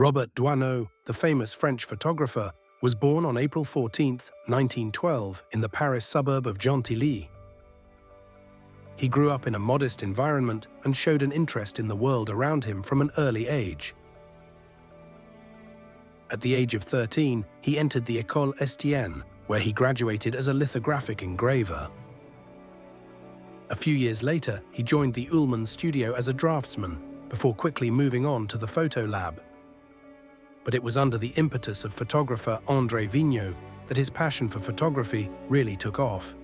Robert Doisneau, the famous French photographer, was born on April 14, 1912, in the Paris suburb of Gentilly. He grew up in a modest environment and showed an interest in the world around him from an early age. At the age of 13, he entered the École Estienne, where he graduated as a lithographic engraver. A few years later, he joined the Ullmann studio as a draftsman, before quickly moving on to the photo lab. But it was under the impetus of photographer André Vigneault that his passion for photography really took off.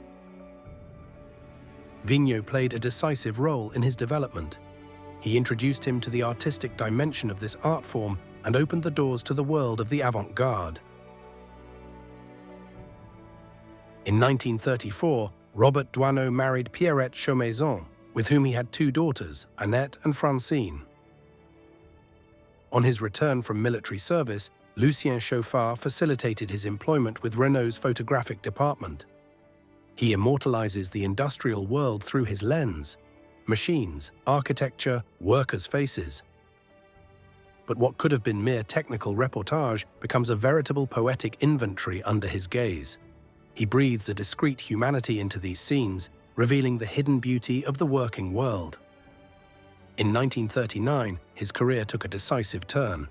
Vigneault played a decisive role in his development. He introduced him to the artistic dimension of this art form and opened the doors to the world of the avant-garde. In 1934, Robert Doisneau married Pierrette Chaumaison, with whom he had two daughters, Annette and Francine. On his return from military service, Lucien Chauffard facilitated his employment with Renault's photographic department. He immortalizes the industrial world through his lens: machines, architecture, workers' faces. But what could have been mere technical reportage becomes a veritable poetic inventory under his gaze. He breathes a discreet humanity into these scenes, revealing the hidden beauty of the working world. In 1939, his career took a decisive turn.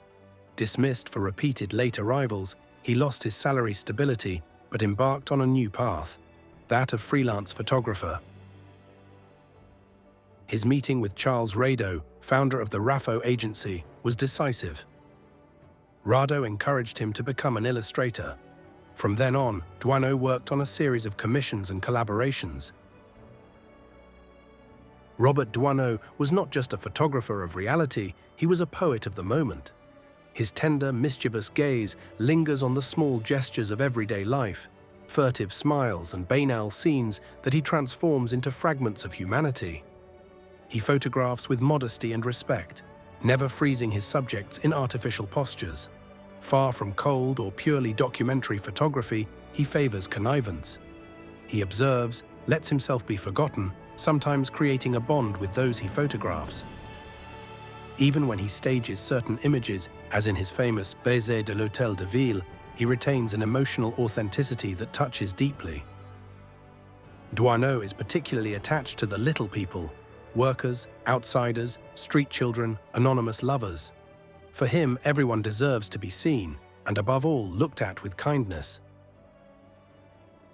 Dismissed for repeated late arrivals, he lost his salary stability but embarked on a new path, that of freelance photographer. His meeting with Charles Rado, founder of the Raffo agency, was decisive. Rado encouraged him to become an illustrator. From then on, Doisneau worked on a series of commissions and collaborations. Robert Doisneau was not just a photographer of reality, he was a poet of the moment. His tender, mischievous gaze lingers on the small gestures of everyday life, furtive smiles and banal scenes that he transforms into fragments of humanity. He photographs with modesty and respect, never freezing his subjects in artificial postures. Far from cold or purely documentary photography, he favors connivance. He observes, lets himself be forgotten, sometimes creating a bond with those he photographs. Even when he stages certain images, as in his famous Baiser de l'Hôtel de Ville, he retains an emotional authenticity that touches deeply. Doisneau is particularly attached to the little people: workers, outsiders, street children, anonymous lovers. For him, everyone deserves to be seen, and above all, looked at with kindness.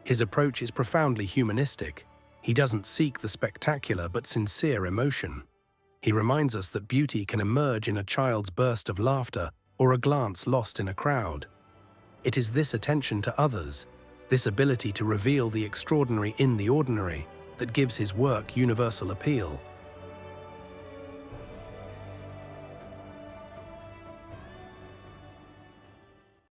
His approach is profoundly humanistic. He doesn't seek the spectacular but sincere emotion. He reminds us that beauty can emerge in a child's burst of laughter or a glance lost in a crowd. It is this attention to others, this ability to reveal the extraordinary in the ordinary, that gives his work universal appeal.